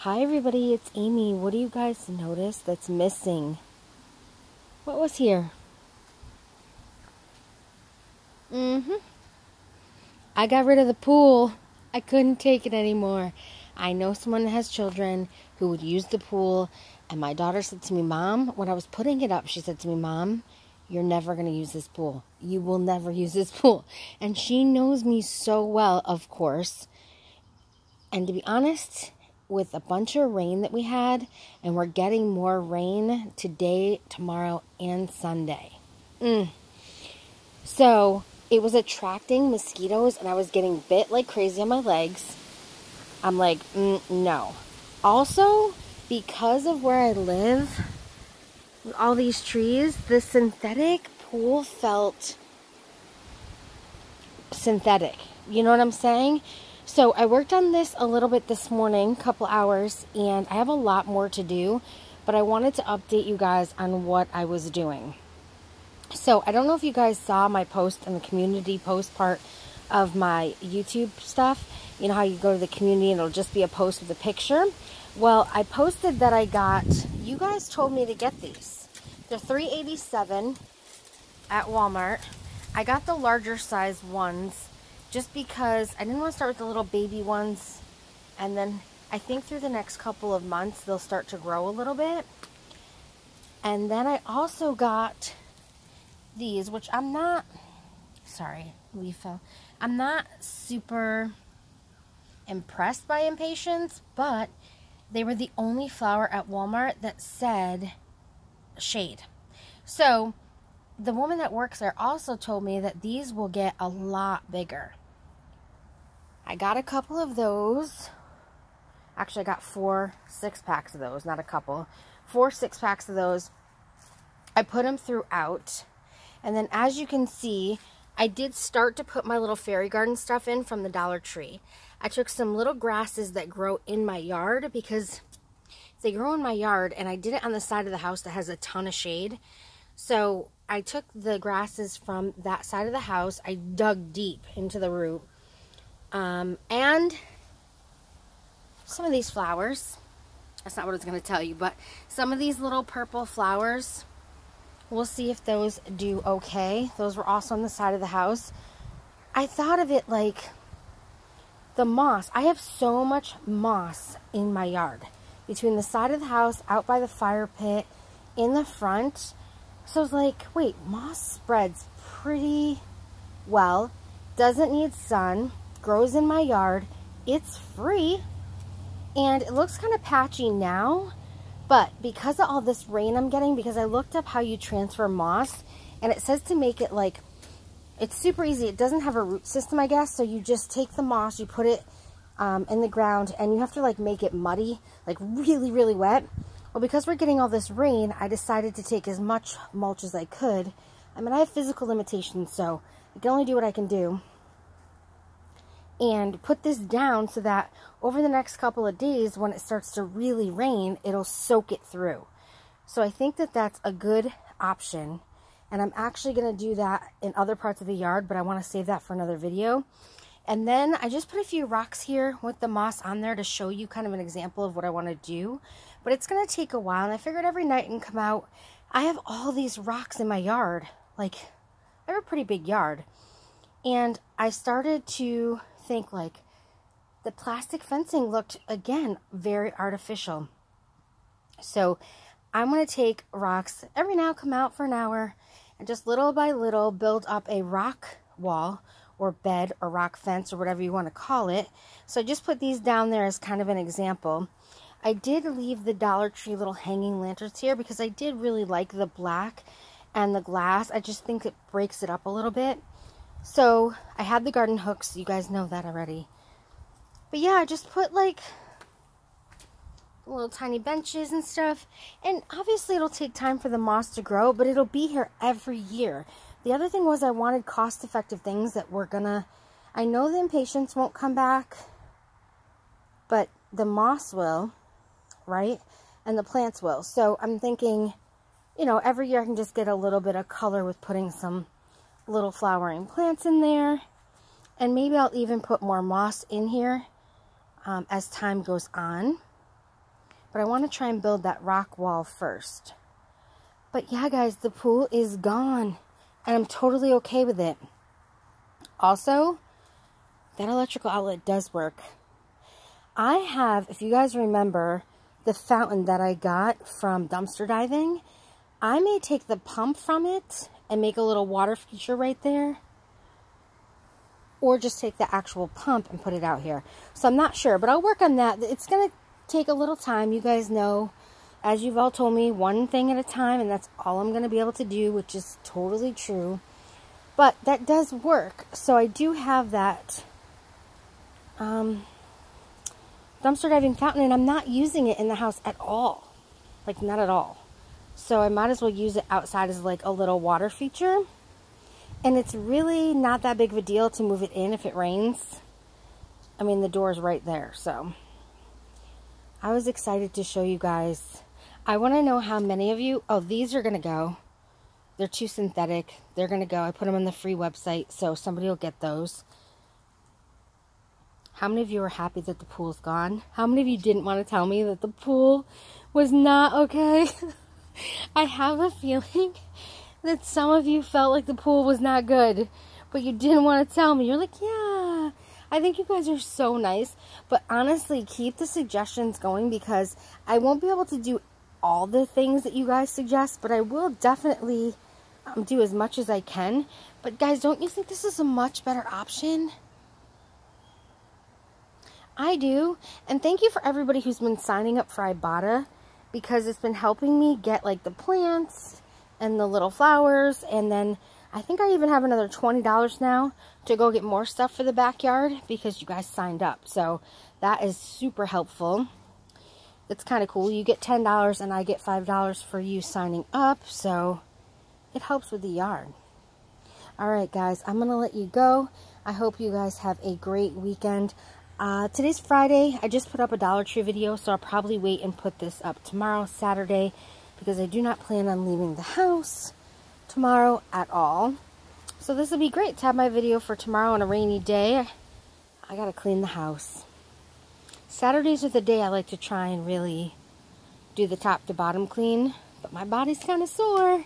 Hi everybody, it's Amy. What do you guys notice that's missing? What was here? I got rid of the pool. I couldn't take it anymore. I know someone that has children who would use the pool, and my daughter said to me, Mom, when I was putting it up, she said to me, Mom, you're never going to use this pool. You will never use this pool. And she knows me so well, of course. And to be honest, with a bunch of rain that we had, and we're getting more rain today, tomorrow, and Sunday. So it was attracting mosquitoes, and I was getting bit like crazy on my legs. I'm like, no. Also, because of where I live, with all these trees, the synthetic pool felt synthetic. You know what I'm saying? So I worked on this a little bit this morning, a couple hours, and I have a lot more to do, but I wanted to update you guys on what I was doing. So I don't know if you guys saw my post in the community post part of my YouTube stuff. You know how you go to the community and it'll just be a post with a picture? Well, I posted that I got, you guys told me to get these. They're $3.87 at Walmart. I got the larger size ones just because I didn't want to start with the little baby ones, and then I think through the next couple of months they'll start to grow a little bit. And then I also got these, which I'm not, sorry, leaf fell. I'm not super impressed by Impatiens, but they were the only flower at Walmart that said shade. So the woman that works there also told me that these will get a lot bigger. I got a couple of those. Actually, I got 4 6-packs of those, not a couple. 4 6-packs of those. I put them throughout. And then as you can see, I did start to put my little fairy garden stuff in from the Dollar Tree. I took some little grasses that grow in my yard because they grow in my yard, and I did it on the side of the house that has a ton of shade. So I took the grasses from that side of the house. I dug deep into the root. And some of these flowers, that's not what I was going to tell you, but some of these little purple flowers, we'll see if those do okay. Those were also on the side of the house. I thought of it like the moss. I have so much moss in my yard. Between the side of the house, out by the fire pit, in the front. So I was like, wait, moss spreads pretty well. Doesn't need sun. Grows in my yard. It's free. And it looks kind of patchy now. But because of all this rain I'm getting, because I looked up how you transfer moss, and it says to make it like, it's super easy. It doesn't have a root system, I guess. So you just take the moss, you put it in the ground, and you have to like make it muddy, like really, really wet. Well, because we're getting all this rain, I decided to take as much mulch as I could. I mean, I have physical limitations, so I can only do what I can do. And put this down so that over the next couple of days, when it starts to really rain, it'll soak it through. So I think that that's a good option. And I'm actually going to do that in other parts of the yard, but I want to save that for another video. And then I just put a few rocks here with the moss on there to show you kind of an example of what I want to do. But it's going to take a while, and I figured every night I can come out. I have all these rocks in my yard. Like, I have a pretty big yard. And I started to think, like, the plastic fencing looked, again, very artificial. So I'm going to take rocks every now, come out for an hour, and just little by little build up a rock wall or bed or rock fence or whatever you want to call it. So I just put these down there as kind of an example. I did leave the Dollar Tree little hanging lanterns here because I did really like the black and the glass. I just think it breaks it up a little bit. So I had the garden hooks. You guys know that already. But yeah, I just put like little tiny benches and stuff. And obviously it'll take time for the moss to grow, but it'll be here every year. The other thing was I wanted cost-effective things that were gonna, I know the Impatiens won't come back, but the moss will, right? And the plants will. So I'm thinking, you know, every year I can just get a little bit of color with putting some little flowering plants in there. And maybe I'll even put more moss in here as time goes on. but I want to try and build that rock wall first. But yeah, guys, the pool is gone, and I'm totally okay with it. Also, that electrical outlet does work. I have, if you guys remember, the fountain that I got from dumpster diving. I may take the pump from it and make a little water feature right there. Or just take the actual pump and put it out here. So I'm not sure, but I'll work on that. It's going to take a little time. You guys know, as you've all told me, one thing at a time, and that's all I'm going to be able to do, which is totally true. But that does work. So I do have that dumpster diving fountain, and I'm not using it in the house at all. Like, not at all. So I might as well use it outside as like a little water feature. And it's really not that big of a deal to move it in if it rains. I mean, the door is right there. So I was excited to show you guys. I want to know how many of you... Oh, these are going to go. They're too synthetic. They're going to go. I put them on the free website, so somebody will get those. How many of you are happy that the pool's gone? How many of you didn't want to tell me that the pool was not okay? I have a feeling that some of you felt like the pool was not good, but you didn't want to tell me. You're like, yeah, I think you guys are so nice. But honestly, keep the suggestions going, because I won't be able to do all the things that you guys suggest, but I will definitely do as much as I can. But guys, don't you think this is a much better option? I do. And thank you for everybody who's been signing up for Ibotta, because it's been helping me get like the plants and the little flowers. And then I think I even have another $20 now to go get more stuff for the backyard, because you guys signed up. So that is super helpful. It's kind of cool. You get $10 and I get $5 for you signing up. So it helps with the yard. All right, guys, I'm going to let you go. I hope you guys have a great weekend. Today's Friday. I just put up a Dollar Tree video, so I'll probably wait and put this up tomorrow, Saturday, because I do not plan on leaving the house tomorrow at all. So this will be great to have my video for tomorrow on a rainy day. I gotta clean the house. Saturdays are the day I like to try and really do the top to bottom clean, but my body's kind of sore.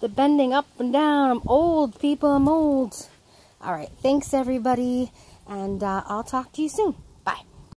The bending up and down. I'm old, people. I'm old. All right. Thanks, everybody. And I'll talk to you soon.